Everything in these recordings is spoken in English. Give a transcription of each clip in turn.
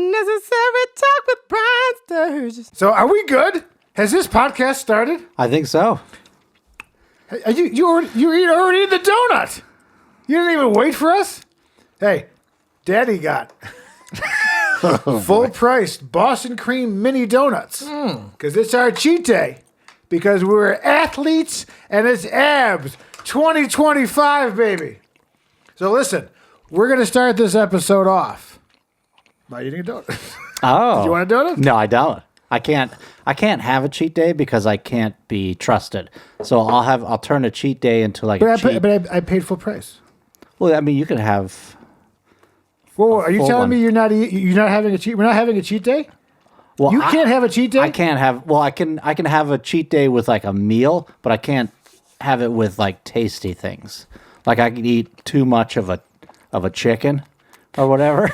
Unnecessary Talk with Brian Sturges. So are we good? Has this podcast started? I think so. Hey, you already in the donut. You didn't even wait for us? Hey, Daddy got full-priced Boston cream mini donuts. Because it's our cheat day. Because we're athletes and it's abs 2025, baby. So listen, we're going to start this episode off by eating a donut. Oh. Do you want a donut? No, I don't. I can't have a cheat day because I can't be trusted. So I'll turn a cheat day into like a cheat. But I paid full price. Well, I mean, you can have. Whoa, are you telling one. me you're not having a cheat? We're not having a cheat day? Well, You can't have a cheat day? I can't have. Well, I can have a cheat day with like a meal, but I can't have it with like tasty things. Like I could eat too much of a chicken or whatever,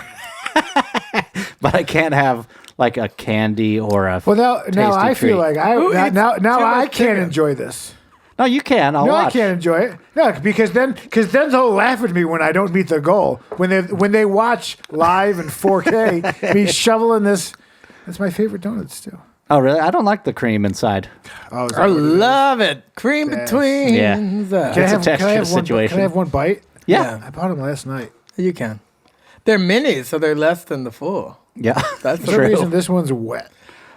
but I can't have like a candy or a. Well, now I feel treat. like now I can't enjoy this. No, you can. I'll watch. I can't enjoy it. No, because then they'll laugh at me when I don't meet the goal. When they watch live in 4K, me shoveling this. That's my favorite donuts too. Oh, really? I don't like the cream inside. Oh, I love it. Cream between. Yeah. It's a texture situation. Can I have one bite? Yeah. I bought them last night. You can. They're minis, so they're less than the full. Yeah, That's For some true. reason, this one's wet.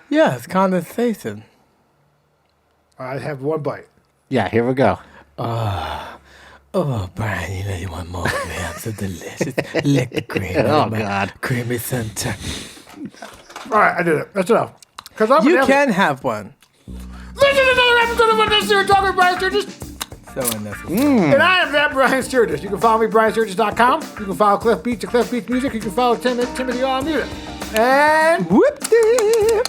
Yeah, it's condensation. I have one bite. Yeah, here we go. Oh, Brian, you know you want more of me. I'm so delicious. Lick the cream. Oh, God. Creamy center. All right, I did it. That's enough. Because I'm You can have one. Listen to another episode of Unnecessary Talk with Brian Sturges. So unnecessary. And I am that Brian Sturges. You can follow me, BrianSturges.com. You can follow Cliff Beats at Cliff Beats Music. You can follow Timothy on Music. And Whoop-dee.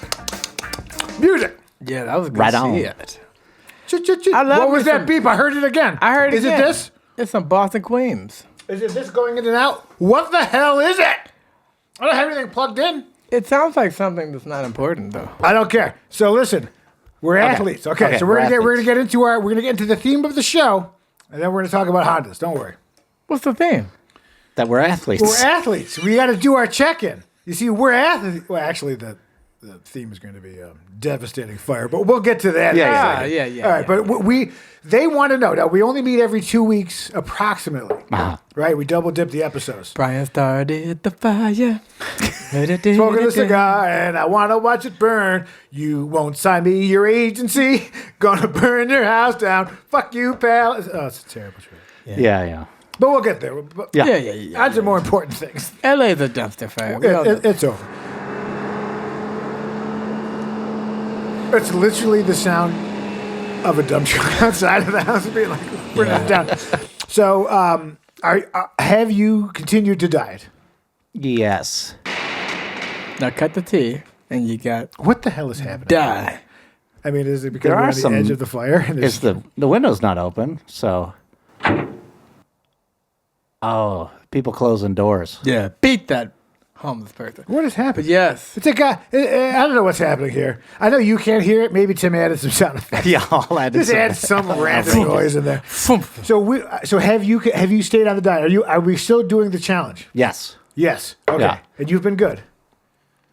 music. Yeah, that was good Right on. shit. I love what was me that some- beep? I heard it again. I heard it Is again. it this? It's some Boston Queens. Is it this going in and out? What the hell is it? I don't have anything plugged in. It sounds like something that's not important, though. I don't care. So listen, we're athletes. Okay, so we're gonna get into the theme of the show, and then we're gonna talk about Hondas. Don't worry. What's the theme? That we're athletes. We're athletes. We got to do our check-in. You see, we're athletes. Well, actually, the theme is going to be devastating fire, but we'll get to that. Yeah, yeah. All right, but they want to know. Now, we only meet every 2 weeks, approximately. Right? We double dip the episodes. Brian started the fire. Smoking a cigar, and I want to watch it burn. You won't sign me your agency. Gonna burn your house down. Fuck you, pal. Oh, it's a terrible show. Yeah. But we'll get there. But Yeah. on to more important things. LA's a dumpster fire. We all know. It's over. It's literally the sound of a dump truck outside of the house being like, bring it down. So, have you continued to diet? Yes. Now cut the tea, and you got What the hell is happening? die. I mean, is it because There we're are on the some- edge of the fire? And It's the window's not open, so. Oh, people closing doors. Yeah, beat that homeless person. what is happening? But yes, It's a guy. I don't know what's happening here. I know you can't hear it. Maybe Tim added some sound effects. Yeah, I'll add Just add some random noise in there. So have you stayed on the diet? Are we still doing the challenge? Yes. Yes. Okay. Yeah. And you've been good.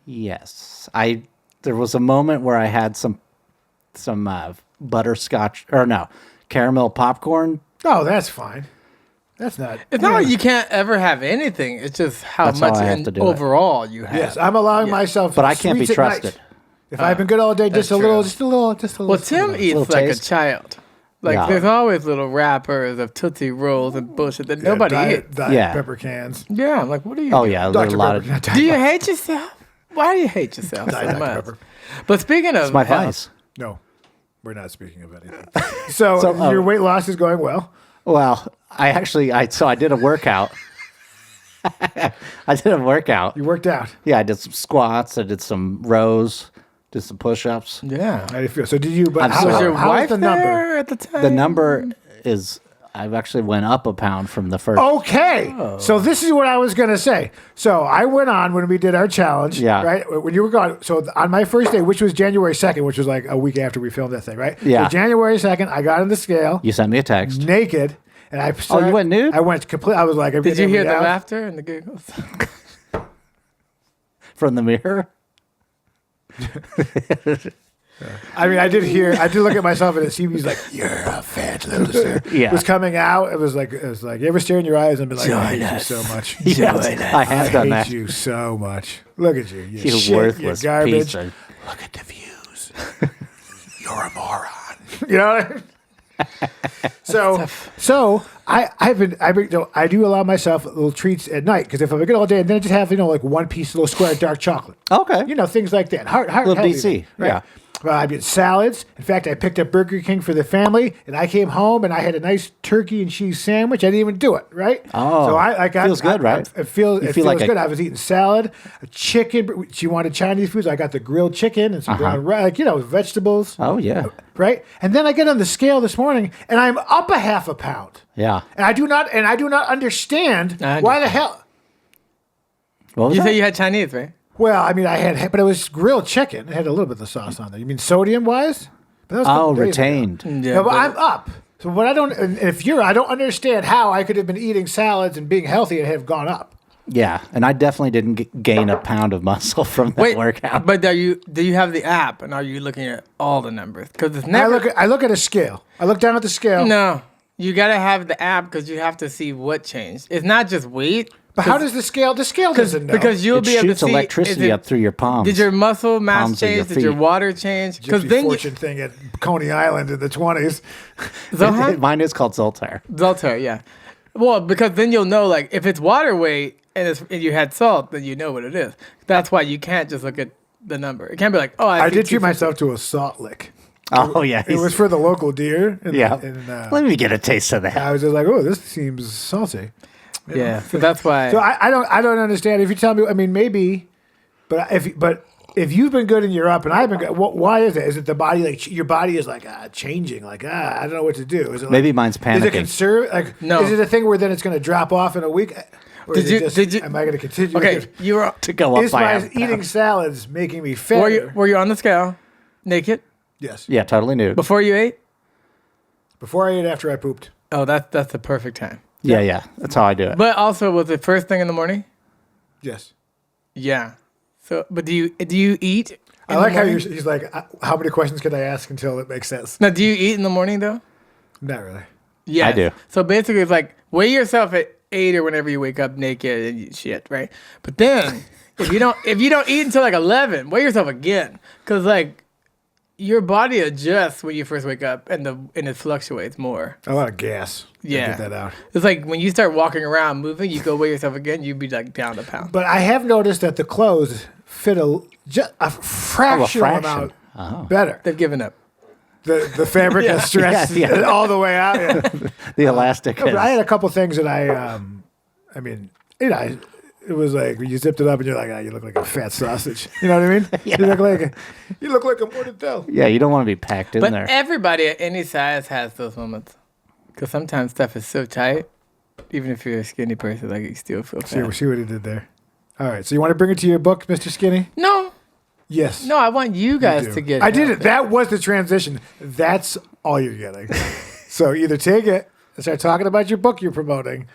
Yes. There was a moment where I had some butterscotch or no, caramel popcorn. Oh, that's fine. That's not. it's not like you can't ever have anything. It's just how That's how much I have to do it. overall you have. Yes, I'm allowing myself. But I can't be sweets at night. trusted. If I've been good all day, just a that's little, true. just a little. Well, Tim eats little like taste. a child. Like Yeah. there's always little wrappers of Tootsie Rolls and bullshit that nobody eats. Diet Yeah. pepper cans. Yeah, I'm like, what are you? Oh doing? yeah, there's Dr. a lot Pepper, of. not Diet Do you Pepper. hate yourself? Why do you hate yourself so Dr. much? Pepper. But speaking of It's my health, vice. No, we're not speaking of anything. So, So, your weight loss is going well. Well, I did a workout. I did a workout. You worked out. Yeah, I did some squats. I did some rows. Did some push-ups. yeah. How do you feel? So did you? But I'm how, sorry. Was your how's wife the number? there at the time? The number is. I've actually went up a pound from the first. Okay, so this is what I was gonna say. So I went on when we did our challenge. Yeah. Right when you were gone. So on my first day, which was January 2nd, which was like a week after we filmed that thing, right? Yeah. So January 2nd, I got on the scale, You sent me a text. naked, and I. Oh, you went nude? I went complete. I was like, Did you hear the out. laughter and the giggles? from the mirror. I mean, I did look at myself and see he's like, "You're a fat loser." Yeah. It was coming out. It was like, you ever stare in your eyes and be like, "I hate you so much." Yes, I have done I that. hate you so much. Look at you. You You shit, worthless you garbage. piece of... Look at the views. You're a moron. You know what I mean? So I do allow myself little treats at night because if I'm good all day, and then I just have like one piece of little square of dark chocolate. Okay. Things like that. Heart Little healthy, DC, right? yeah. I get salads. In fact, I picked up Burger King for the family, and I came home and I had a nice turkey and cheese sandwich. I didn't even do it, right? Oh, so I feels good, right? It feels like good. I was eating salad, a chicken. She wanted Chinese food, so I got the grilled chicken and some brown rice, vegetables. Oh, yeah. Right, and then I get on the scale this morning, and I'm up a half a pound. Yeah. And I do not understand why the hell. What was You that? said you had Chinese, right? Well, I mean, but it was grilled chicken. It had a little bit of the sauce on there. You mean sodium-wise? But that was a couple days ago. Retained. Yeah, No, but I'm up. So what I don't understand how I could have been eating salads and being healthy and have gone up. Yeah, and I definitely didn't gain a pound of muscle from that workout. But do you have the app and are you looking at all the numbers? Because it's never. I look at a scale. I look down at the scale. No, you gotta have the app because you have to see what changed. It's not just weight. But how does the scale? The scale doesn't know. Because you'll It be able to shoots see electricity up through your palms. Did your muscle mass Palms of your change? Did your feet. water change? Because Gypsy then fortune thing at Coney Island in the 20s. Zohan? Mine is called Zoltar. Zoltar, yeah. Well, because then you'll know, like, if it's water weight and you had salt, then you know what it is. That's why you can't just look at the number. It can't be like, oh, I see did treat 250. myself to a salt lick. Oh, yeah. It was for the local deer. And, Yeah. And, Let me get a taste of that. I was just like, oh, this seems salty. Yeah, so that's why. So I don't understand. If you tell me, I mean, maybe, but if you've been good and you're up and I've been good, why is it? Is it the body, like your body is like changing, like I don't know what to do? Is it like, Maybe mine's panicking. Is it conserve? Like No. Is it a thing where then it's going to drop off in a week? Or Did is you- it just, did you- am I going to continue? okay, you were to go up Is by my a pound. eating salads making me fatter? were you on the scale, naked, Yes. Yeah, totally nude. before you ate? Before I ate, after I pooped. Oh, that's the perfect time. Yeah. That's how I do it. But also, was it first thing in the morning? Yes. Yeah. So, but do you eat? I like how he's like, how many questions can I ask until it makes sense? Now, do you eat in the morning though? Not really. Yeah, I do. So basically, it's like weigh yourself at 8 or whenever you wake up naked and you shit, right? But then if you don't eat until like 11, weigh yourself again, because like your body adjusts when you first wake up and it fluctuates more. A lot of gas. Yeah. Get that out. It's like when you start walking around, moving, you go weigh yourself again, you'd be like down a pound. But I have noticed that the clothes fit just a fractional fraction. amount better. They've given up. The fabric has stretched Yeah. all the way out. Yeah. The elastic But I is... had a couple things that I mean, it was like when you zipped it up and you're like, you look like a fat sausage. You know what I mean? Yeah. You look like a mortadella. Yeah, you don't want to be packed in But there. everybody at any size has those moments, because sometimes stuff is so tight, even if you're a skinny person, like you still feel fat. See what he did there. All right, so you want to bring it to your book, Mr. Skinny? No, Yes. I want you guys do. to get. I did it. healthy. That was the transition. That's all you're getting. So either take it and start talking about your book you're promoting.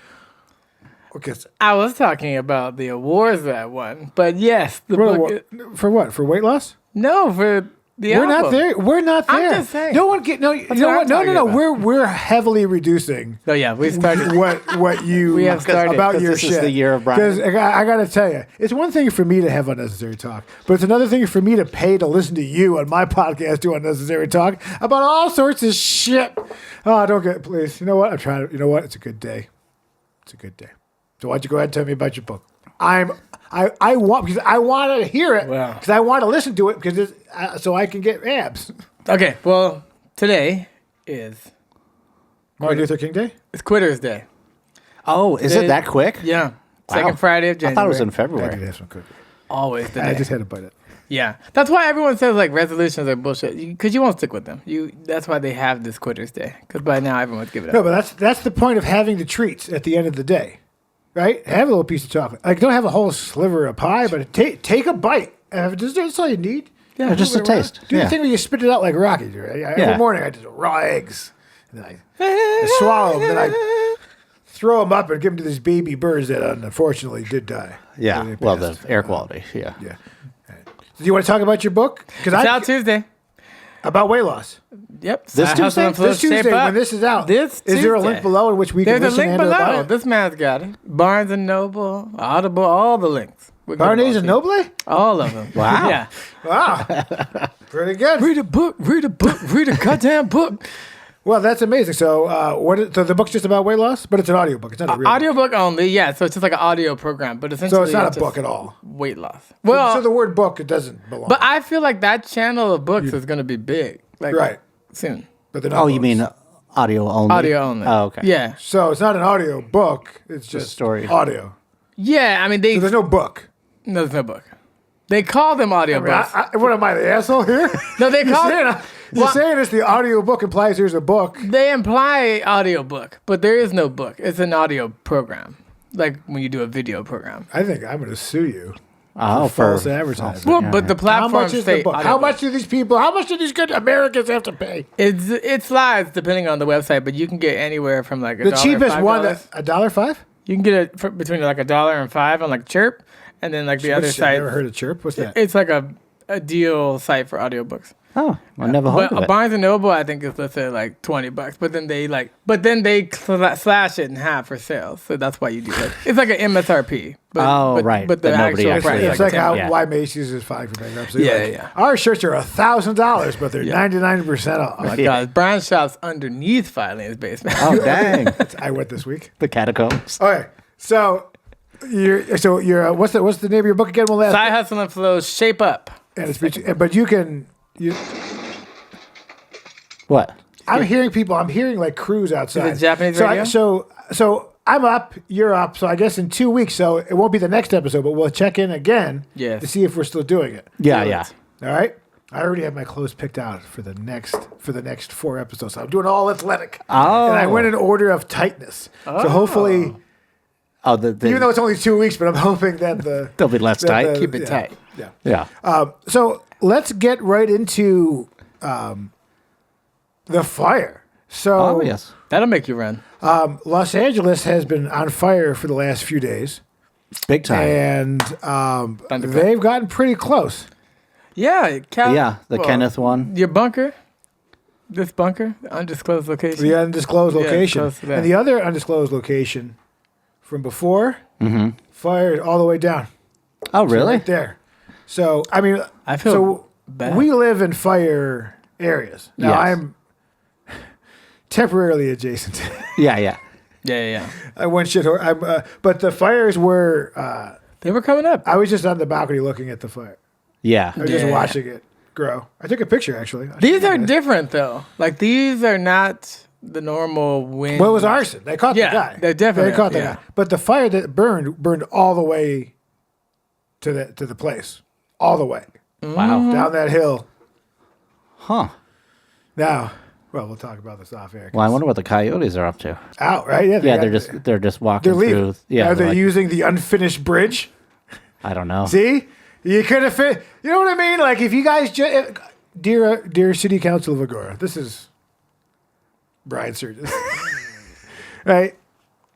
Okay. I was talking about the awards that I won, but yes, the book. For what? For weight loss? No, for the We're not album. there. We're not I'm there. just saying. No one get no. You That's know what what? I'm No. talking about. We're heavily reducing So yeah, we started. what you We have started, about 'cause your this shit. is the year of Brian. Because I got to tell you, it's one thing for me to have unnecessary talk, but it's another thing for me to pay to listen to you on my podcast do unnecessary talk about all sorts of shit. Oh, don't get please. You know what? I'm trying to. You know what? It's a good day. It's a good day. So why don't you go ahead and tell me about your book? I want because I want to hear it Wow. because I want to listen to it because so I can get abs. Okay, well, today is Martin Luther King Day. it's Quitters Day. Oh, is it that quick? Yeah, Wow. second Friday of I January. thought it was in I did February. have some cookies. Always the I day. just had to bite it. Yeah, that's why everyone says like resolutions are bullshit because you won't stick with them. That's why they have this Quitters Day, because by now everyone's giving it No, up. but that's the point of having the treats at the end of the day, right? Have a little piece of chocolate. Like don't have a whole sliver of pie, but take a bite. That's all you need. Yeah, just a Move it around. taste. Do Yeah. the thing where you spit it out like Rocky. Right? Every Yeah. morning I just raw eggs, and then I swallow them, then I throw them up and give them to these baby birds that unfortunately did die. Yeah. They Well, the passed. air quality. Yeah. Yeah. Do you want to talk about your book? It's out Tuesday. About weight loss. Yep. This Side Tuesday? Hustle and Flow This Tuesday, Shape Up. when this is out, This is there a Tuesday. link below in which we There's can a listen link and buy below. it? This man's got it. Barnes and Noble, Audible, all the links. We're gonna Barnes go and see. Noble? All of them. Wow. Yeah. Wow. Pretty good. Read a book. Read a book. Read a goddamn book. Well, that's amazing. So, so the book's just about weight loss, but it's an audiobook. It's not a real book. Audiobook only. Yeah. So it's just like an audio program, but essentially So it's not a just book at all. Weight loss. Well, So the word book, it doesn't belong. but I feel like that channel of books is going to be big. Like, Right. Soon. But they're not Oh, you books. mean audio only? Audio only. Oh, okay. Yeah. So it's not an audio book. It's just story. audio. Yeah. I mean, So there's no book. no, there's no book. They call them audio books. What am I, the asshole here? No, they call You're saying it's the audio book implies there's a book. They imply audio book, but there is no book. It's an audio program, like when you do a video program. I think I'm going to sue you. Oh, False for advertising. Well, Yeah, but the yeah. How platform much is the say book? audio How book. much do these people, how much do these good Americans have to pay? It slides depending on the website, but you can get anywhere from like The $1 cheapest $5. one, $1.05? You can get it for between like $1 and $5 on like Chirp, and then like the other I've site. never heard of Chirp. What's that? It's like a deal site for audiobooks. Oh, I never heard But of it. Barnes and Noble, I think is listed at like $20. But then they slash it in half for sales, so that's why you do that. It's like an MSRP. But, Oh, right. But the That nobody actual actually- price It's is like how Yeah. why Macy's is filing for bankruptcy. Yeah, Like, yeah. Our shirts are $1,000, but they're 99% off. Oh my God, Brian Shop's underneath filing his basement. Oh, dang. I went this week. The catacombs. Okay, so you're what's the name of your book again? We'll ask. Side Hustle and Flow Shape Up. And it's but you. What? I'm hearing like crews outside. Is it Japanese so radio? So I'm up, you're up. So I guess in 2 weeks. So it won't be the next episode, but we'll check in again Yes. to see if we're still doing it. Yeah, yeah. All right. I already have my clothes picked out for the next 4 episodes. So I'm doing all athletic. Oh. And I went in order of tightness. So hopefully, Oh, even though it's only 2 weeks, but I'm hoping that they'll be less tight. Keep it tight. Yeah. Yeah. So let's get right into the fire. So Oh, yes. That'll make you run. Los Angeles has been on fire for the last few days, Big time. and Thunderclap. they've gotten pretty close. Yeah, Yeah, the Kenneth one. Your bunker. This bunker, the undisclosed location. The undisclosed Yeah, it's location, close to that. and the other undisclosed location from before fired all the way down. Oh, So really? right there. So I mean, I feel so bad. we live in fire areas. Now Yes. I'm temporarily adjacent. Yeah, yeah. Yeah. I went shit. But the fires were. They were coming up. I was just on the balcony looking at the fire. Yeah. I was just Yeah. watching it grow. I took a picture actually. These are different though. Like these are not the normal wind. Well, it was arson. They caught Yeah, the guy. they definitely- caught the yeah. guy. But the fire that burned all the way to the place, all the way Wow. down that hill. Huh. Now, well, we'll talk about this off air. Well, I wonder what the coyotes are up to. Out right? Yeah, Yeah, got- they're just walking they're leaving. through. Yeah. Are they like, using the unfinished bridge? I don't know. See, you could have fit. You know what I mean? Like if you guys, dear City Council of Agora, this is Brian Sturges, right?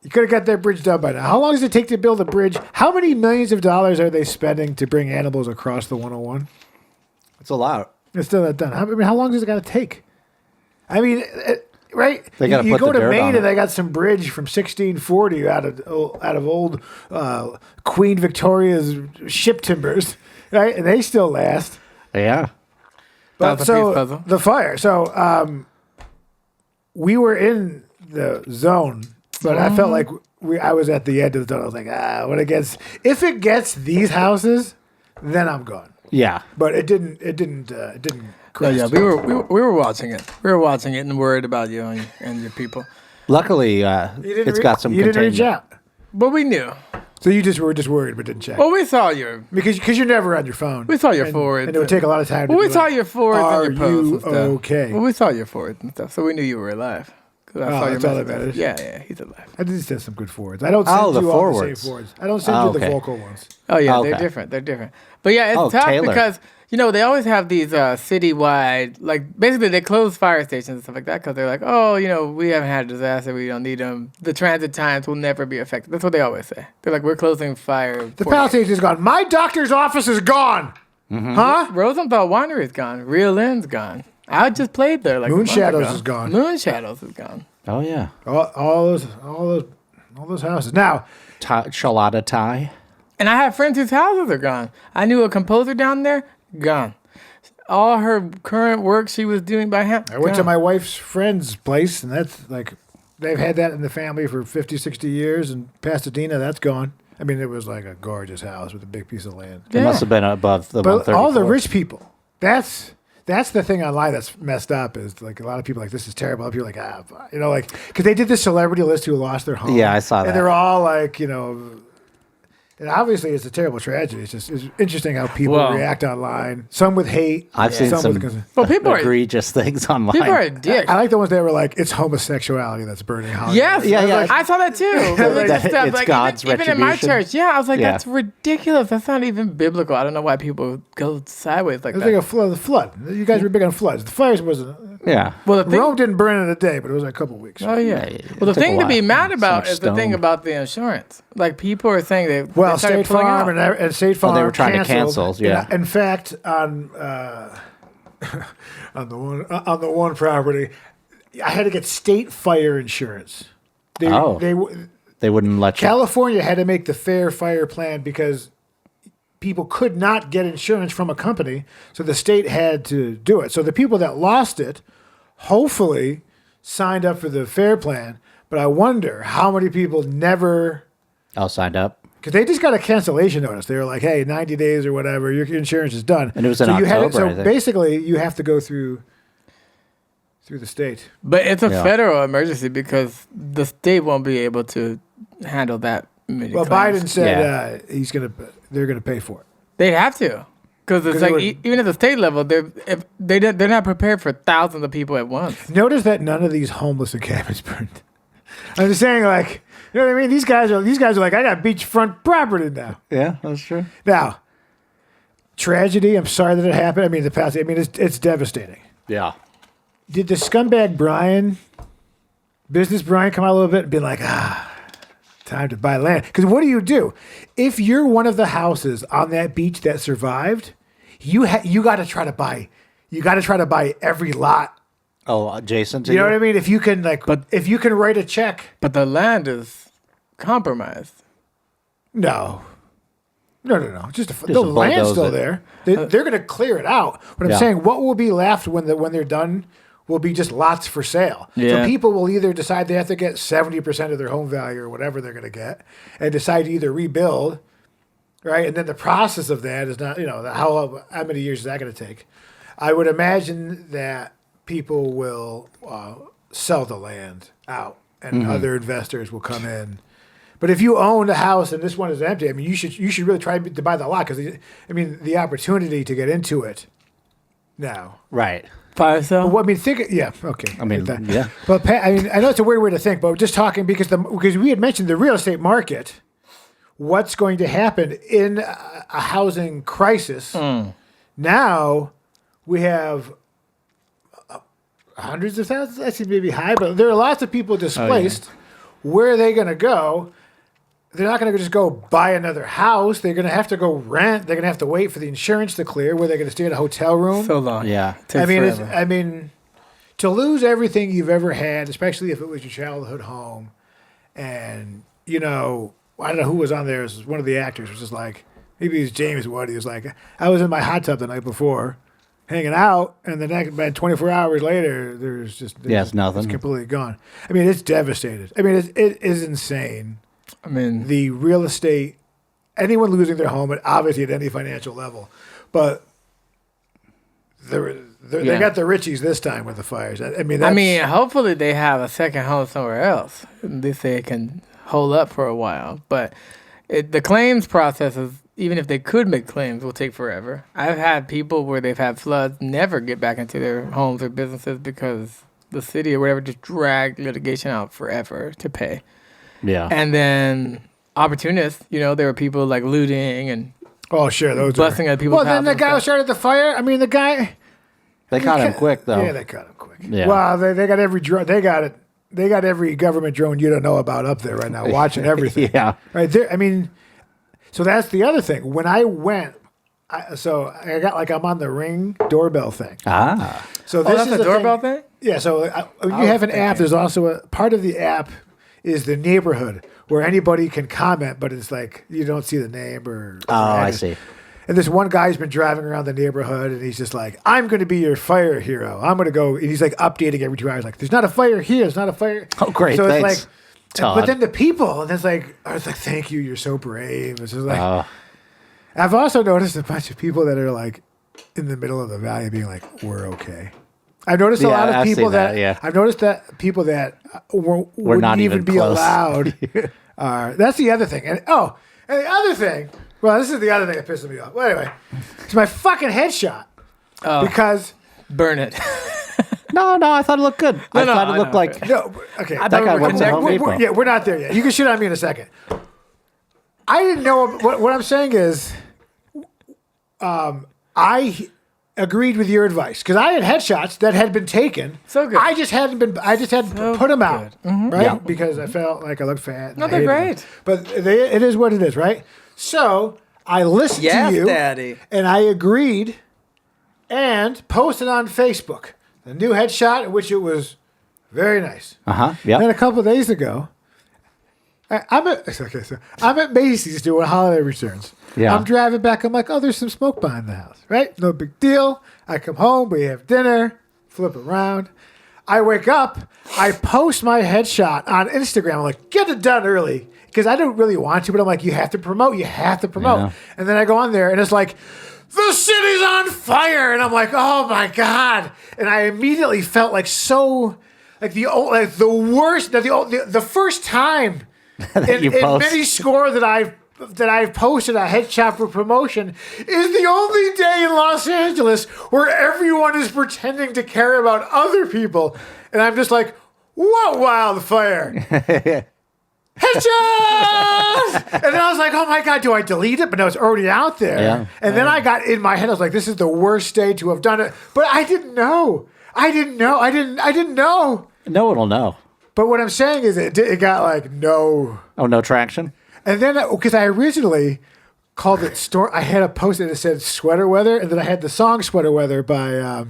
You could have got that bridge done by now. How long does it take to build a bridge? How many millions of dollars are they spending to bring animals across the 101? It's a lot. It's still not done. How long does it got to take? I mean, right? They gotta you put go the to dirt Maine on and it. they got some bridge from 1640 out of old Queen Victoria's ship timbers, right? And they still last. Yeah. But Thousand so piece puzzle. the fire. So we were in the zone, but I felt like I was at the end of the zone. I was like, if it gets these houses, then I'm gone. Yeah. But it didn't. Oh, crest. yeah, we were watching it. We were watching it and worried about you and your people. Luckily, it's got some You didn't reach containment. out. But we knew. So you just were just worried, but didn't check. Well, we saw your. Because you're never on your phone. We saw your and, forwards. and it would take a lot of time. Well, to we be saw like, your forwards Are and your posts you and stuff. okay? Well, we saw your forwards and stuff, so we knew you were alive. who I Oh, saw your that's all message that with. matters. Yeah, he's alive. I did send some good forwards. I don't send Oh, the you all the forwards. same forwards. I don't send you the okay. vocal ones. Oh yeah, Okay. they're different. They're different. But yeah, it's Oh, tough Taylor. because they always have these citywide, like basically they close fire stations and stuff like that because they're like, oh, we haven't had a disaster, we don't need them. The transit times will never be affected. That's what they always say. They're like, we're closing fire. The Palisades is gone. My doctor's office is gone. Huh? Rosenthal Winery is gone. Real Inn's gone. I just played there like a Moon month Shadows ago. is gone. Moon Shadows is gone. Oh yeah. All those houses. Now, Shalada Thai. And I have friends whose houses are gone. I knew a composer down there, gone. All her current work she was doing by hand. I went to gone. my wife's friend's place, and that's like, they've had that in the family for 50, 60 years, and Pasadena, that's gone. I mean, it was like a gorgeous house with a big piece of land. It must have been above the But 134. all the rich people, that's the thing online that's messed up is like a lot of people are like, this is terrible. Other people are like, because they did this celebrity list who lost their home. Yeah, I saw that. And they're all like, and obviously it's a terrible tragedy. It's interesting how people react online. Some with hate. I've seen some Well, people are egregious things online. people are dicks. I like the ones that were like, it's homosexuality that's burning Hollywood. Yes, Yeah. I saw that too. It's God's even in my retribution. church. Yeah, I was like, Yeah. that's ridiculous. That's not even biblical. I don't know why people go sideways like It was that. like the flood. You guys were big on floods. The fires wasn't. Yeah. Well, the thing, Rome didn't burn in a day, but it was like a couple weeks. oh yeah. Yeah, it Well, the took a thing to be while. mad So about much is the thing stone. about the insurance. Like people are saying they Well, started State pulling Farm out. and State Farm they were trying to canceled. cancel, yeah. In fact, on on the one property, I had to get state fire insurance. They They wouldn't let you. California had to make the fair fire plan because people could not get insurance from a company, so the state had to do it. So the people that lost it, hopefully, signed up for the fair plan. But I wonder how many people never. All signed up. Because they just got a cancellation notice. They were like, "Hey, 90 days or whatever, your insurance is done." And it was in so October, So I think. basically, you have to go through the state. But it's a Yeah. federal emergency because the state won't be able to handle that many Well, claims. Biden said Yeah. they're gonna pay for it. They'd have to. Because it's 'Cause like, it would- even at the state level, they're not prepared for thousands of people at once. Notice that none of these homeless encampments burned. I'm just saying, like, you know what I mean? These guys are like, I got beachfront property now. Yeah, that's true. Now, tragedy. I'm sorry that it happened. I mean, it's devastating. Yeah. Did the scumbag business Brian, come out a little bit and be like, time to buy land? Because what do? If you're one of the houses on that beach that survived, you got to try to buy. You got to try to buy every lot. Oh, adjacent to You know what I mean? If you can, But- if you can write a check. But the land is compromised. No. Just the a land's still bulldozer. there. They're going to clear it out. But I'm Yeah. saying, what will be left when they're done will be just lots for sale. So Yeah. people will either decide they have to get 70% of their home value or whatever they're going to get, and decide to either rebuild, right? And then the process of that is not, how many years is that going to take? I would imagine that people will sell the land out, and other investors will come in. But if you own a house and this one is empty, I mean, you should really try to buy the lot because, the opportunity to get into it now. Right. Fire sale? Well, yeah, okay. I mean, Get that. yeah. But Pat, I know it's a weird way to think, but we're just talking because we had mentioned the real estate market. What's going to happen in a housing crisis? Now we have hundreds of thousands. That seems maybe high, but there are lots of people displaced. Where are they going to go? They're not going to just go buy another house. They're going to have to go rent. They're going to have to wait for the insurance to clear. Where they're going to stay in a hotel room. So long. Yeah. Takes forever. To lose everything you've ever had, especially if it was your childhood home, and I don't know who was on there. It was one of the actors was just like, maybe it was James Wood. He was like, I was in my hot tub the night before, hanging out, and the next, about 24 hours later, It's nothing. It's completely gone. I mean, it's devastated. I mean, it is insane. I mean, The real estate, anyone losing their home, obviously at any financial level, but they got the Richies this time with the fires. hopefully they have a second home somewhere else. At least they can hold up for a while. But the claims processes, even if they could make claims, will take forever. I've had people where they've had floods never get back into their homes or businesses because the city or whatever just dragged litigation out forever to pay. Yeah. And then opportunists, there were people like looting and Oh, sure, those busting at people's Well, then houses the and guy who stuff. started the fire. I mean, the guy. They caught him quick though. Yeah, they caught him quick. Yeah. Well, they got every drone. They got it. They got every government drone you don't know about up there right now, watching everything. Yeah. Right there. I mean, so that's the other thing. When I went, I got like I'm on the Ring doorbell thing. Ah. So Oh, this that's is a the doorbell thing? Yeah. So when you have an app, there's also a part of the app is the neighborhood where anybody can comment, but it's like you don't see the name or. Oh, I see. And this one guy's been driving around the neighborhood, and he's just like, "I'm going to be your fire hero. I'm going to go." And he's like updating every 2 hours, like, "There's not a fire here. There's not a fire." Oh, great. So Thanks, it's like, Todd. but then the people, and it's like, I was like, "Thank you. You're so brave." It's just like, I've also noticed a bunch of people that are like in the middle of the valley being like, "We're okay." I've noticed a lot of I've people seen that, yeah. I've noticed that people that wouldn't not even even be close. allowed. That's the other thing. And the other thing. Well, this is the other thing that pisses me off. Well, anyway, it's my fucking headshot because Burn it. No, I thought it looked good. I thought it I looked know. like no. Okay, I that thought guy we were went to Home connected. Depot. yeah, we're not there yet. You can shit on me in a second. I didn't know what I'm saying is, I agreed with your advice because I had headshots that had been taken. So good. I just hadn't put them out, right? Yeah. Because I felt like I looked fat. and No, I they're hated them. great. But it is what it is, right? So I listened Yes, to you, Daddy. and I agreed, and posted on Facebook the new headshot, in which it was very nice. Yeah. Then a couple of days ago, I'm at Macy's doing holiday returns. Yeah. I'm driving back. I'm like, oh, there's some smoke behind the house, right? No big deal. I come home. We have dinner. Flip around. I wake up. I post my headshot on Instagram. I'm like, get it done early because I don't really want to, but I'm like, you have to promote. You have to promote. Yeah. And then I go on there, and it's like, the city's on fire, and I'm like, oh my god! And I immediately felt like so, like the worst, the first time in you post. many score that I've posted a headshot for promotion is the only day in Los Angeles where everyone is pretending to care about other people, and I'm just like, what wildfire! Headshot! And then I was like, oh my god, do I delete it? But no, it's already out there. Yeah. And then I got in my head, I was like, this is the worst day to have done it. But I didn't know. I didn't know. No one will know. But what I'm saying is it got like no. Oh, no traction? And then, because I originally called it Storm, I had a post that said Sweater Weather, and then I had the song Sweater Weather by,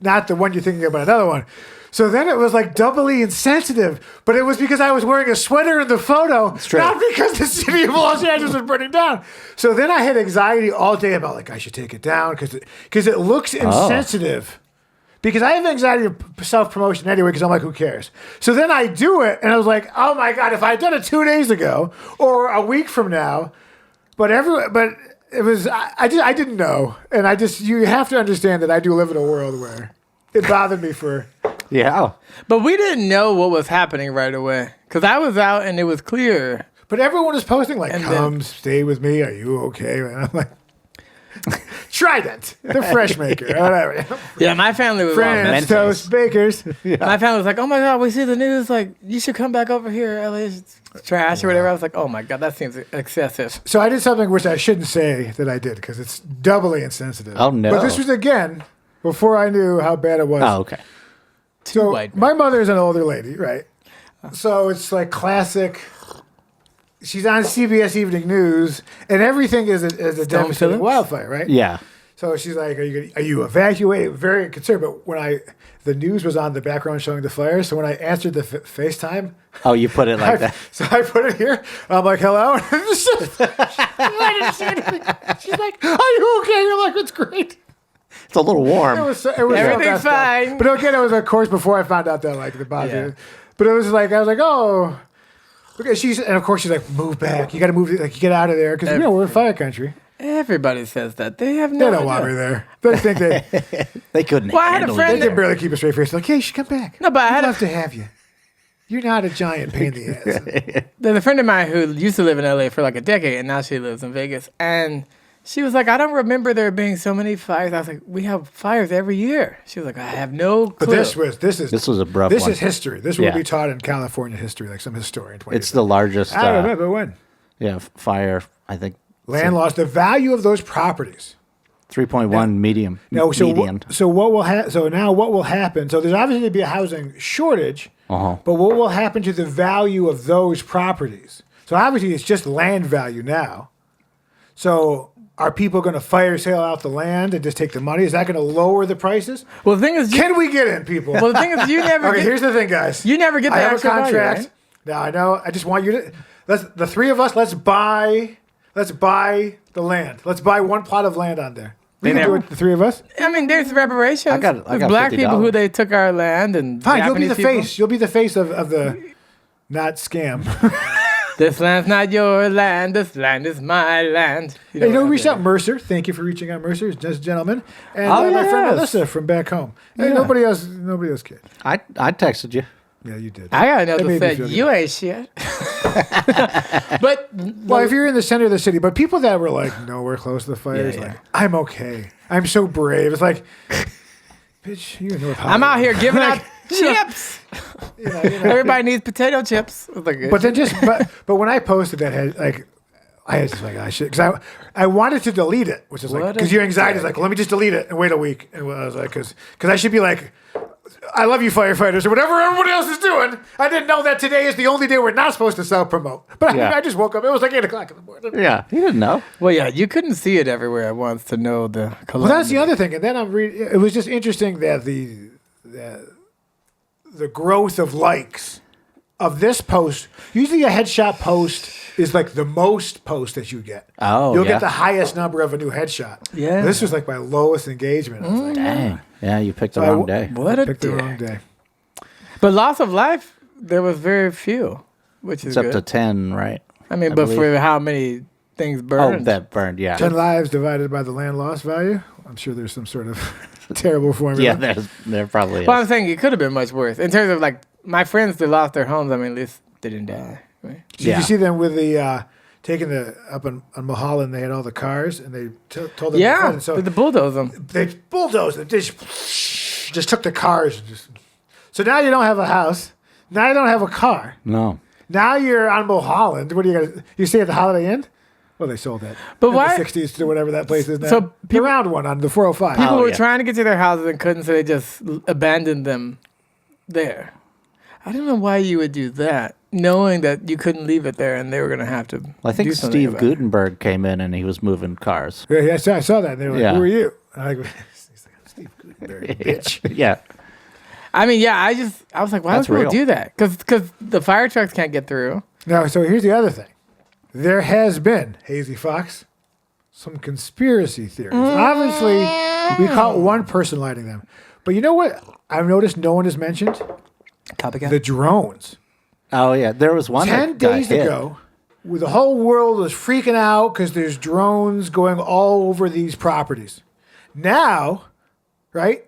not the one you're thinking about, another one. So then it was like doubly insensitive, but it was because I was wearing a sweater in the photo, true. not because the city of Los Angeles was burning down. So then I had anxiety all day about like, I should take it down because it looks insensitive. Because I have anxiety of self-promotion anyway, because I'm like, who cares? So then I do it, and I was like, oh my God, if I had done it 2 days ago or a week from now, but it was, I didn't know. And you have to understand that I do live in a world where it bothered me for... Yeah. But we didn't know what was happening right away because I was out and it was clear. But everyone was posting like, And come stay with me, are you okay? And I'm like... Trident, the fresh maker, whatever. Yeah, my family was all Friends, messed toast, bakers. My family was like, "Oh my god, we see the news. Like, you should come back over here. LA is trash or whatever." I was like, "Oh my god, that seems excessive." So I did something which I shouldn't say that I did because it's doubly insensitive. Oh, no. But this was again before I knew how bad it was. Oh, okay. So white men. my mother is an older lady, right? So it's like classic. She's on CBS Evening News, and everything is a devastating Phillips? wildfire, right? Yeah. So she's like, "Are you evacuated?" Very concerned. But when the news was on the background showing the fire, so when I answered the FaceTime, Oh, you put it like that. so I put it here. I'm like, "Hello." I didn't see anything. She's like, "Are you okay?" You're like, "It's great." It's a little warm. It was Everything's messed up. fine. But again, it was of course before I found out that like the positive. Yeah. But it was like I was like, "Oh." Because of course she's like, move back. You got to move. Like, you get out of there because we're a fire country. Everybody says that. They have They no don't idea. want me there. They think They couldn't Well, I had a handle friend they it. can barely keep a straight face. Like, hey, you should come back. No, but I I'd had love to have you. You're not a giant pain in the ass. There's a friend of mine who used to live in LA for like a decade, and now she lives in Vegas. And She was like, I don't remember there being so many fires. I was like, we have fires every year. She was like, I have no clue. But this was a rough This one. is history. This will be taught in California history, like some historian. It's the largest. I don't remember when. Yeah, fire. I think Land loss. The value of those properties. 3.1 medium. No, median. So what will So now what will happen? So there's obviously going to be a housing shortage. But what will happen to the value of those properties? So obviously it's just land value now. So are people going to fire sale out the land and just take the money? Is that going to lower the prices? Well, the thing is, Can we get in, people? well, the thing is, you never. Okay, get, here's the thing, guys. You never get the I have a actual value, contract. right? Now I know. I just want you to. The three of us. Let's buy the land. Let's buy one plot of land on there. We can do it, the three of us. I mean, there's reparations. I got There's black people $50. who they took our land and Fine, Japanese you'll be the people. face. You'll be the face of the not scam. This land's not your land. This land is my land. Hey, what reach I'm out, Mercer. Thank you for reaching out, Mercer, just gentlemen, and Oh, my friend yes. Melissa from back home. Hey, nobody else cared. I texted you. Yeah, you did. I got That another made me said, feel you good. ain't shit. But Well, if you're in the center of the city, but people that were like nowhere close to the fires, Yeah. like I'm okay. I'm so brave. It's like, bitch, you're in North I'm out Hollywood. here giving out chips. You know, Everybody needs potato chips. It's like, But then but when I posted that, I was just like, I should, because I wanted to delete it, which is like, What because a your anxiety is like, let me just delete it and wait a week. And I was like, because I should be like, I love you, firefighters, or whatever everybody else is doing. I didn't know that today is the only day we're not supposed to self-promote. But Yeah. I just woke up. It was like 8 o'clock in the morning. Yeah, you didn't know. well, yeah, you couldn't see it everywhere at once to know the Well, that's the other thing. And then I'm reading. It was just interesting that the growth of likes of this post. Usually, a headshot post is like the most post that you get. Oh, you'll yeah. get the highest number of a new headshot. Yeah. This was like my lowest engagement. I was like, Dang. Yeah, you picked the So wrong day. What a picked the dick. wrong day. But loss of life, there was very few, which is It's up good. to 10, right? I mean, I but believe. for how many things Oh, burned? that burned, yeah. 10 lives divided by the land loss value. I'm sure there's some sort of terrible formula. Yeah, there probably is. Well, I'm saying it could have been much worse in terms of like my friends that lost their homes. I mean, at least they didn't die. Right? Did Yeah. you see them with the taking the up on Mulholland? They had all the cars, and they told them. Yeah, to so the bulldoze them. they bulldozed it. They just took the cars. And so now you don't have a house. Now you don't have a car. No. Now you're on Mulholland. What are you gonna? You stay at the Holiday Inn? Well, they sold that. But in why- the '60s to whatever that place is now. So the round one on the 405. People Oh, were yeah. trying to get to their houses and couldn't, so they just abandoned them there. I don't know why you would do that, knowing that you couldn't leave it there and they were going to have to. Well, I think do something Steve about it. Gutenberg came in and he was moving cars. Yeah, I saw that. And they were like, Yeah. "Who are you?" And I'm like, he's like, "Steve Gutenberg, bitch." Yeah. I mean, yeah, I was like, why would That's people real. do that? Because the fire trucks can't get through. Now, so here's the other thing. There has been, Hazy Fox, some conspiracy theories. Obviously, we caught one person lighting them. But you know what I've noticed no one has mentioned? Copycat. The drones. Oh, yeah. There was one 10 that got days hit. ago, where the whole world was freaking out because there's drones going all over these properties. Now, right?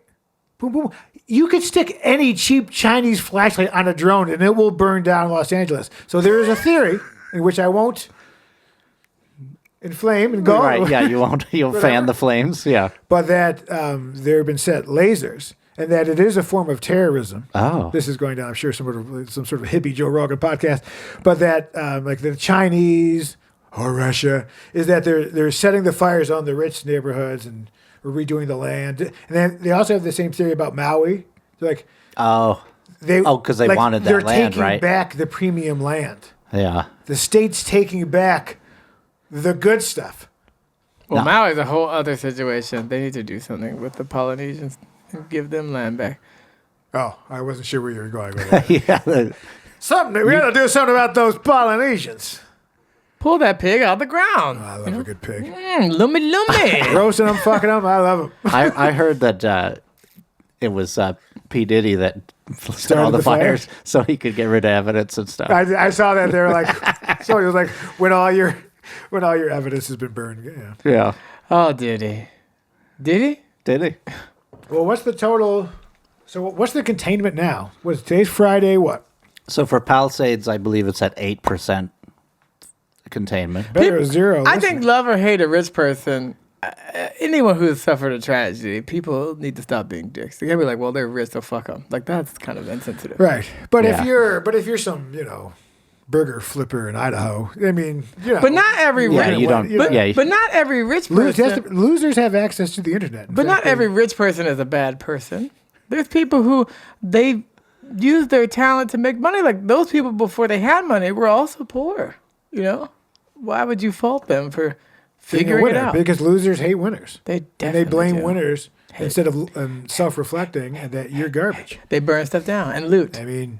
Boom, boom. You could stick any cheap Chinese flashlight on a drone and it will burn down Los Angeles. So there is a theory in which I won't inflame and go. Right, yeah, you'll fan the flames. Yeah. But that there have been set lasers and that it is a form of terrorism. Oh. This is going down, I'm sure, some sort of hippie Joe Rogan podcast. But that, like the Chinese or Russia, is that they're setting the fires on the rich neighborhoods and redoing the land. And then they also have the same theory about Maui. They're like, Oh. Because they wanted that they're land, taking right? back the premium land. Yeah. The state's taking back the good stuff. Well, No. Maui's a whole other situation. They need to do something with the Polynesians and give them land back. Oh, I wasn't sure where you were going with that. Yeah. We got to do something about those Polynesians. Pull that pig out of the ground. I love a good pig. Lumi lumi. Roasting them, fucking them. I love them. I heard that it was P. Diddy that started all Started the the fire? fires so he could get rid of evidence and stuff. I saw that they were like, somebody was like, when all your evidence has been burned. Yeah. Yeah. Oh, did he? Did he? Did he? Well, what's the total? So what's the containment now? Today's Friday? What? So for Palisades, I believe it's at 8% containment. Better zero. I think love or hate a rich person. Anyone who has suffered a tragedy, people need to stop being dicks. They gotta be like, well, they're rich, so fuck them. Like that's kind of insensitive. Right. But Yeah. if you're some, burger flipper in Idaho, I mean, But not every Yeah, rich. you don't. But not every rich person. Losers have access to the internet. In But fact, not every rich person is a bad person. There's people who they use their talent to make money. Like those people before they had money were also poor. Why would you fault them for being a figuring it winner, out? because losers hate winners. They And they definitely blame do. winners instead of self-reflecting and that you're garbage. They burn stuff down and loot. I mean,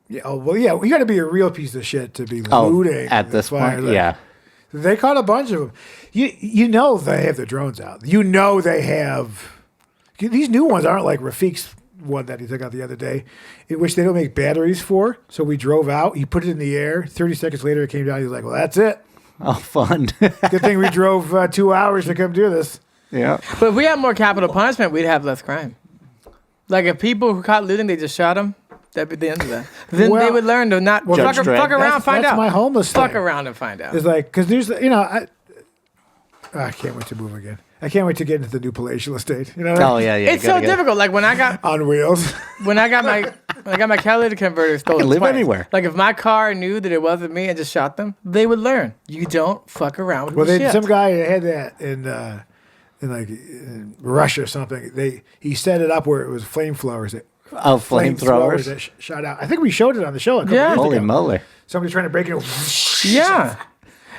you got to be a real piece of shit to be looting. At this fire. point, yeah. They caught a bunch of them. You know they have the drones out. You know they have. These new ones aren't like Rafiq's one that he took out the other day, in which they don't make batteries for. So we drove out. He put it in the air. 30 seconds later, it came down. He was like, well, that's it. Oh, fun. Good thing we drove 2 hours to come do this. Yeah. But if we had more capital punishment, we'd have less crime. Like if people who caught looting, they just shot them. That'd be the end of that. Then Well, they would learn to not Judge fuck Dredd. around, find That's out. my homeless Fuck thing. around and find out. It's like, because there's, I can't wait to move again. I can't wait to get into the new palatial estate. Oh, yeah. It's so difficult. Like when I got On wheels. when I got my catalytic converter stolen live twice. anywhere. Like if my car knew that it wasn't me and just shot them, they would learn. You don't fuck around with Well, shit. some guy had that in Russia or something. He set it up where it was flamethrowers. Oh, flamethrowers. That shot out. I think we showed it on the show a couple Yeah. years Holy ago. moly. Somebody trying to break it. Yeah.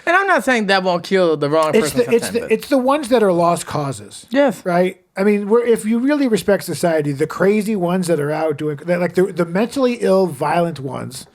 And I'm not saying that won't kill the wrong person. It's the ones that are lost causes. Yes. Right. I mean, if you really respect society, the crazy ones that are out doing like the mentally ill, violent ones,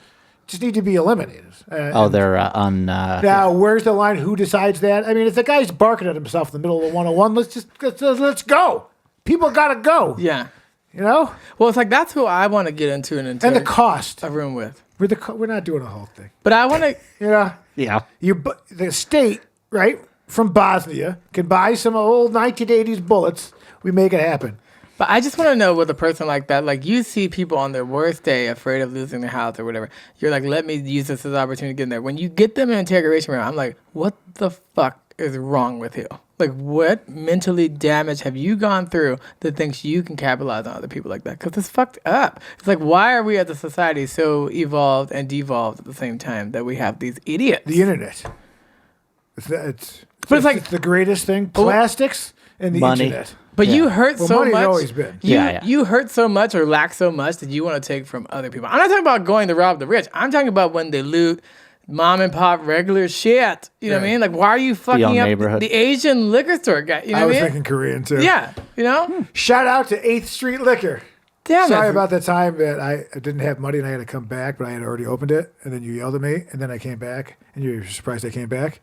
just need to be eliminated. They're on. Now, where's the line? Who decides that? I mean, if the guy's barking at himself in the middle of the 101, let's go. People gotta go. Yeah. Well, it's like that's who I want to get into and the cost. a room with. We're not doing a whole thing. But I want to. Yeah. The state, right, from Bosnia can buy some old 1980s bullets. We make it happen. But I just want to know with a person like that, like you see people on their worst day afraid of losing their house or whatever. You're like, let me use this as an opportunity to get in there. When you get them in an interrogation room, I'm like, what the fuck is wrong with you? Like, what mentally damage have you gone through that thinks you can capitalize on other people like that? Because it's fucked up. It's like, why are we as a society so evolved and devolved at the same time that we have these idiots? The internet. It's like the greatest thing. Plastics and the Money. internet. But Yeah. you hurt Well, so money's much. always been. You hurt so much or lack so much that you want to take from other people. I'm not talking about going to rob the rich. I'm talking about when they loot mom and pop regular shit. You know what I Right. mean? Like, why are you fucking own up neighborhood. the Asian liquor store guy? You know I what was I mean? thinking Korean too. Yeah, you know? Shout out to 8th Street Liquor. Damn Sorry it. about the time that I didn't have money and I had to come back, but I had already opened it, and then you yelled at me, and then I came back, and you were surprised I came back.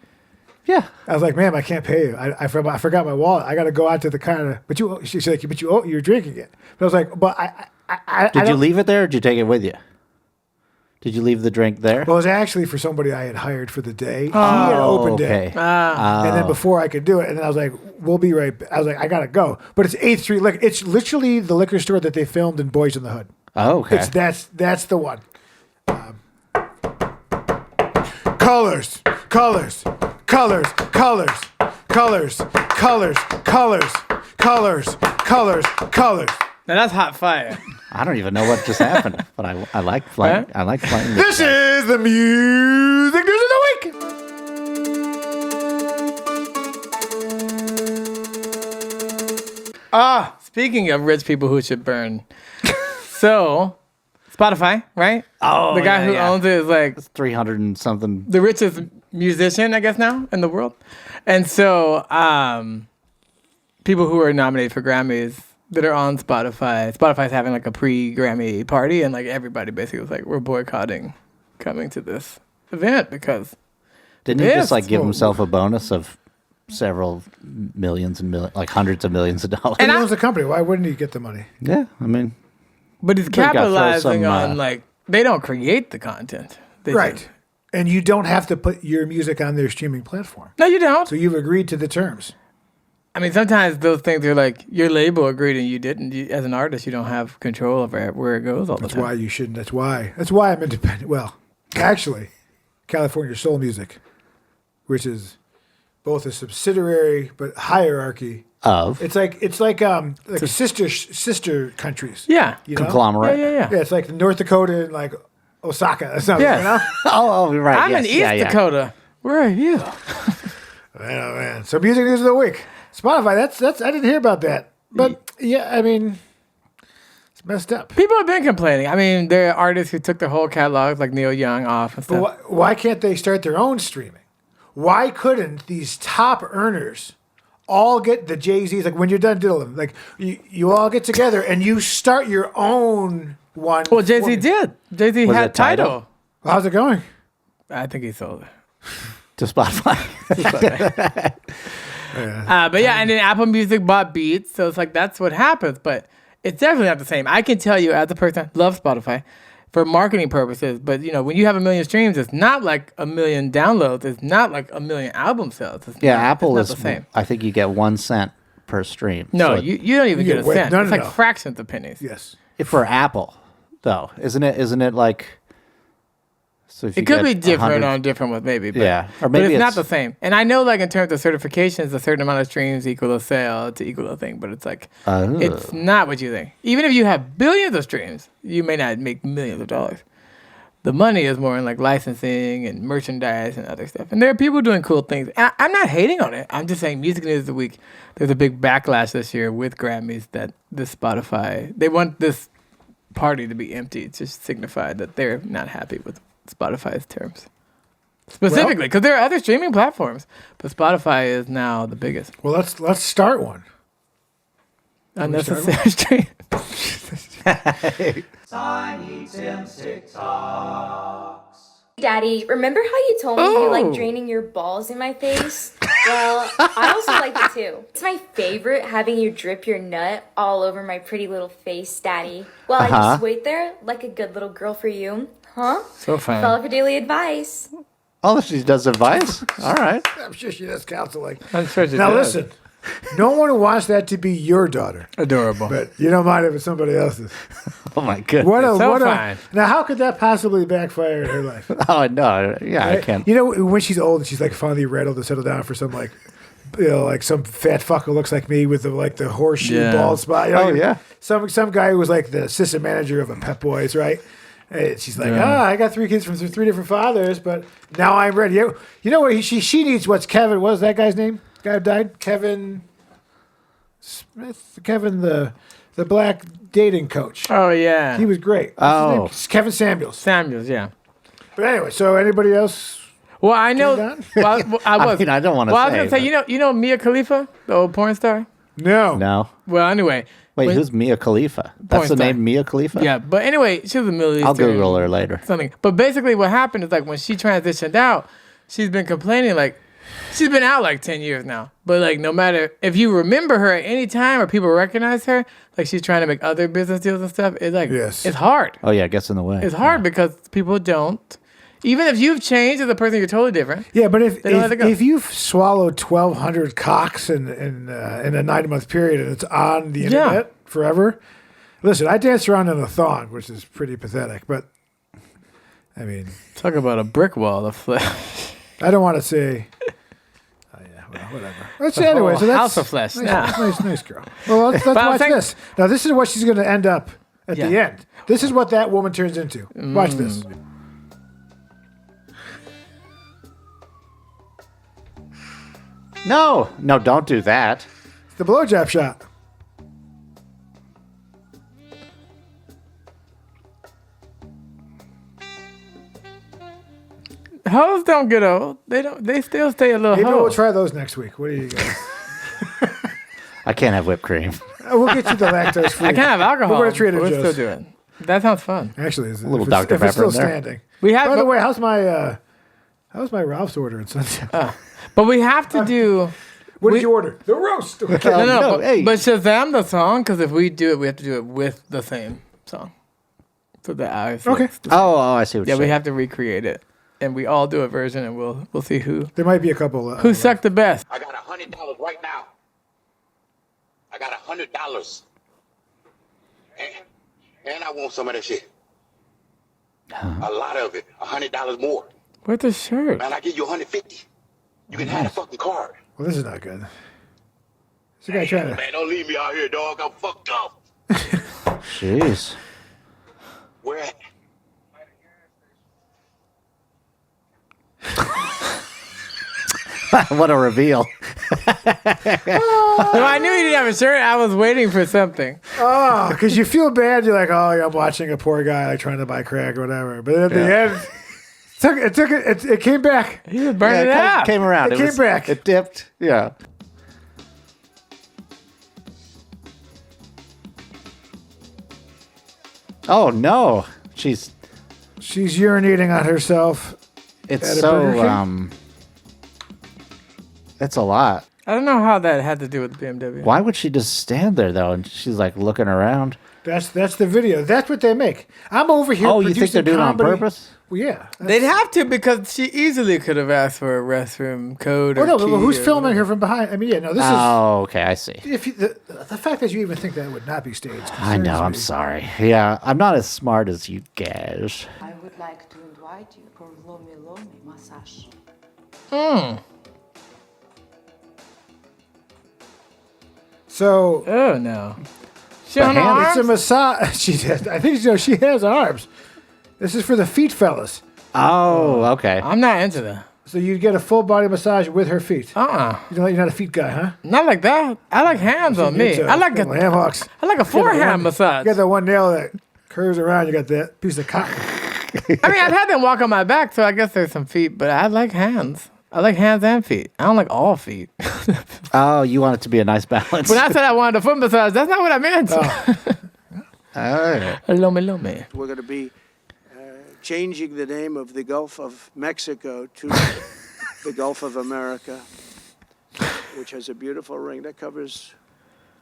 Yeah. I was like, "Ma'am, I can't pay you. I forgot my wallet. I got to go out to the counter." But she's like, "But you're drinking it." But I was like, "But I Did you don't-" leave it there or did you take it with you? Did you leave the drink there? Well, it was actually for somebody I had hired for the day. He had opened it. And then before I could do it, and then I was like, "We'll be right back." I was like, "I gotta go." But it's 8th Street Liquor. It's literally the liquor store that they filmed in Boys in the Hood. Oh, okay. That's the one. Colors, colors, colors, colors, colors, colors, colors, colors, colors, colors. Now that's hot fire. I don't even know what just happened, but I like playing. Huh? I like playing. This is the music news of the week. Speaking of rich people who should burn. So, Spotify, right? Oh, the guy who yeah. owns it is like 300 and something. the richest musician, I guess, now in the world. And so, people who are nominated for Grammys that are on Spotify's having like a pre-Grammy party, and like everybody basically was like, we're boycotting coming to this event because Didn't he Yes. just like give himself a bonus of several millions and like hundreds of millions of dollars? And he owns the company. Why wouldn't he get the money? Yeah, I mean, but he's They gotta throw capitalizing some, on like they don't create the content. They Right. just- And you don't have to put your music on their streaming platform. No, you don't. So you've agreed to the terms. I mean, sometimes those things are like your label agreed and you didn't. As an artist, you don't have control over where it goes all the That's time. why you shouldn't. That's why I'm independent. Well, actually, California soul music. which is both a subsidiary but hierarchy. Of It's like sister countries. Yeah. You know? conglomerate. Yeah. Yeah, it's like North Dakota and like Osaka or something. Yes. You know? Oh, right. I'm yes, in East Dakota. Where are you? Man. So music news of the week. Spotify. That's. I didn't hear about that. But yeah, I mean, it's messed up. People have been complaining. I mean, there are artists who took their whole catalogs, like Neil Young, off and stuff. But why can't they start their own streaming? Why couldn't these top earners all get the Jay-Z's? Like when you're done diddling, like you all get together and you start your own one. Well, Jay-Z did. Jay-Z Was had it Tidal? How's it going? I think he sold it. To Spotify. But yeah, and then Apple Music bought Beats, so it's like that's what happens. But it's definitely not the same. I can tell you, as a person, love Spotify for marketing purposes. But you know, when you have 1 million streams, it's not like 1 million downloads. It's not like 1 million album sales. It's Yeah, not, Apple it's is. not the same. I think you get 1 cent per stream. No, So you don't even You get a wait, cent. no, It's no, like no. fractions of pennies. Yes. for Apple, though, isn't it? Isn't it like? So if you It could get be different 100 on different ones, maybe. But, Yeah, or but maybe it's not it's- the same. And I know, like in terms of certifications, a certain amount of streams equal a sale to equal a thing. But it's like it's not what you think. Even if you have billions of streams, you may not make millions of dollars. The money is more in like licensing and merchandise and other stuff. And there are people doing cool things. I'm not hating on it. I'm just saying music news of the week. There's a big backlash this year with Grammys that the Spotify, they want this party to be empty to signify that they're not happy with Spotify's terms. Specifically, because there are other streaming platforms, but Spotify is now the biggest. Well, let's start one. Unnecessary stream. Daddy, remember how you told me you Oh. like draining your balls in my face? Well, I also like it too. It's my favorite having you drip your nut all over my pretty little face, Daddy. Well, I just wait there like a good little girl for you. Huh? So fun. Follow for daily advice. Oh, she does advice. All right. I'm sure she does counseling. I'm sure she Now does. listen, no one wants that to be your daughter, Adorable. but you don't mind if it's somebody else's. Oh my goodness. So fine. Now how could that possibly backfire in her life? Oh no. Yeah, I can't. You know, when she's old and she's like finally ready to settle down for some like, you know, like some fat fuck who looks like me with the horseshoe Yeah. bald spot. You know, Oh, yeah. Some guy who was like the assistant manager of a Pep Boys, right? And she's like, I got 3 kids from 3 different fathers, but now I'm ready. You know what? She needs what's Kevin. What was that guy's name? Guy who died? Kevin Smith. Kevin the black dating coach. Oh, yeah. He was great. What's his name? It's Kevin Samuels. Samuels, yeah. But anyway, so anybody else? Well, I know. Done? Well, I was. I don't want to Well, I say. was gonna say, you know Mia Khalifa, the old porn star. No. No. Well, anyway. Wait, when- who's Mia Khalifa? That's the star. name, Mia Khalifa. Yeah, but anyway, she was a Middle Eastern. I'll Google her later. Something. But basically, what happened is like when she transitioned out, she's been complaining like she's been out like 10 years now. But like no matter if you remember her at any time or people recognize her, like she's trying to make other business deals and stuff. It's like Yes. it's hard. Oh yeah, it gets in the way. It's hard because people don't. Even if you've changed as a person, you're totally different. Yeah, but if They don't let it go. you've swallowed 1,200 cocks in a 9-month period and it's on the internet forever, listen, I danced around in a thong, which is pretty pathetic. But I mean, Talk about a brick wall of flesh. I don't want to say. Oh yeah, well, whatever. Let's say anyway. So that's house of flesh. Nice, nice girl. Well, let's I'm watch saying- this. Now, this is what she's going to end up at the Yeah. end. This is what that woman turns into. Watch this. No, don't do that. It's the blowjob shot. Hoes don't get old. They don't. They still stay a little Maybe hoe. we'll try those next week. What do you guys? I can't have whipped cream. We'll get you the lactose free. I can't have alcohol. We'll go to Trader but we'll Joe's. still do it. That sounds fun. Actually, it's, little if Dr. if it's Pepper still in there. standing. We have. By the but, way, how's my Ralph's order in Sunday? but we have to do. What we- did you order? The roast. Okay. No, no, but, hey. but Shazam the song because if we do it, we have to do it with the same song. So the hours. Okay. Oh, I see what Yeah, you're we saying. have to recreate it, and we all do a version, and we'll see who There might be a couple. who sucked the best. I got $100 right now. I got $100. And I want some of that shit. A lot of it. $100 more. Where's the shirt? Man, I give you $150. You can have the fucking card. Well, this is not good. This guy trying to. Man, don't leave me out here, dog. I'm fucked up. Jeez. Where at? What a reveal. No, I knew he didn't have a shirt. I was waiting for something. Oh, because you feel bad. You're like, oh, I'm watching a poor guy like trying to buy crack or whatever. But at the end, it came back. He was burning it up. Came around. It came back. It dipped. Yeah. Oh no. She's urinating on herself. it's At a Burger King? so it's a lot. I don't know how that had to do with BMW. Why would she just stand there though? And she's like looking around. That's the video. That's what they make. I'm over here. Oh, you think they're doing it on comedy. purpose? Well, yeah. They'd have to because she easily could have asked for a restroom code. Oh Or no, but key who's or filming whatever. her from behind? I mean, yeah, no, this is. Oh, okay, I see. If you, the fact that you even think that would not be staged. I know, concerns I'm me. sorry. Yeah, I'm not as smart as you guys. I would like to invite you for Lomi Lomi massage. So Oh no. She on hand- it's a arms? massage. She has, I think she has arms. This is for the feet fellas. Oh, okay. I'm not into that. So you get a full body massage with her feet. You're not a feet guy, huh? Not like that. I like hands on me. It's I like little a ham hocks. forehand massage. You got that one nail that curves around. You got that piece of cotton. I mean, I've had them walk on my back, so I guess there's some feet, but I like hands. I like hands and feet. I don't like all feet. Oh, you want it to be a nice balance. When I said I wanted a foot massage, that's not what I meant. Oh. Lome. We're going to be changing the name of the Gulf of Mexico to the Gulf of America, which has a beautiful ring that covers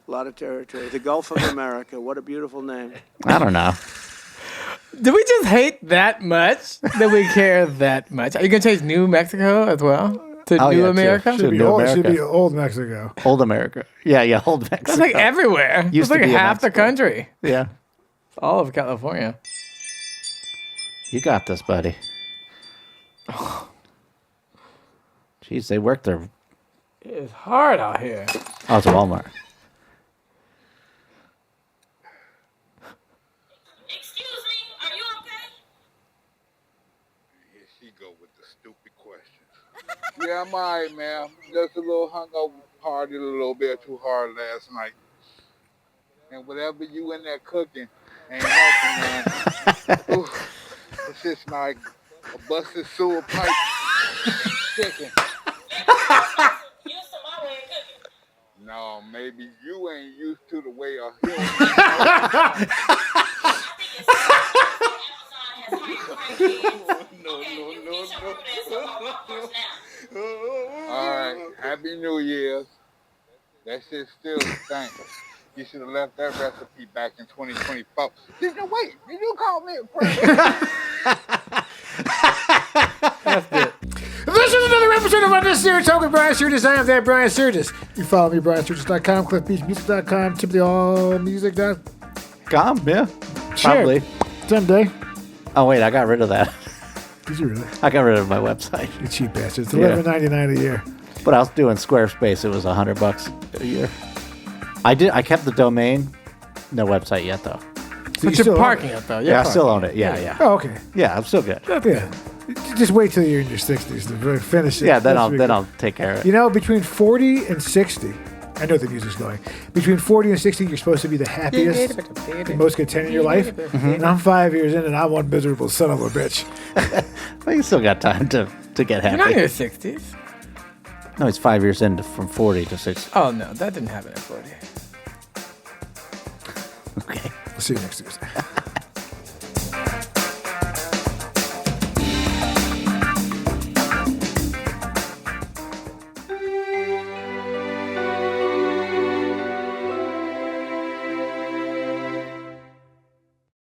a lot of territory. The Gulf of America, what a beautiful name. I don't know. Do we just hate that much that we care that much? Are you going to change New Mexico as well to Oh, New yeah, America? too. Should be New old. America. Should be old Mexico. Old America. Yeah, old Mexico. That's like everywhere. Used It's to like be in half the Mexico. country. Yeah. All of California. You got this, buddy. Jeez, they work their... It's hard out here. Oh, it's a Walmart. Excuse me, are you okay? Here she go with the stupid questions. Yeah, I'm alright, man. Just a little hungover, partied a little bit too hard last night. And whatever you in there cooking ain't helping, man. Ooh, it's just like a busted sewer pipe and chicken. Use some my way of cooking. No, maybe you ain't used to the way a human. I think it's Amazon has hyper No. All Alright, Happy New Year's. That shit still stinks. You should have left that recipe back in 2024. Did you call me a prank? This is another episode of UnNecessary Talk with Brian Sturges. I am that Brian Sturges. You follow me, BrianSturges.com, CliffBeachMusic.com, TimothyAllMusic.com. Yeah. Sure. Probably. Someday. Oh, wait, I got rid of that. Did you really? I got rid of my website. You cheap bastards. Yeah. $11.99 a year. But I was doing Squarespace. It was $100 a year. I kept the domain. No website yet, though. So But still you're own parking it. it, though. Yeah, I still own it. Yeah. Oh, okay. Yeah, I'm still good. Yeah. Just wait till you're in your 60s to really finish it. Yeah, then That's I'll take care of it. You know, between 40 and 60, I know the music's going. Between 40 and 60, you're supposed to be the happiest, the most content in your life. And I'm 5 years in, and I'm one miserable son of a bitch. Well, you still got time to get You're not in your happy. 60s. No, it's 5 years in from 40 to 60. Oh, no. That didn't happen at 40. Okay. We'll see you next Tuesday.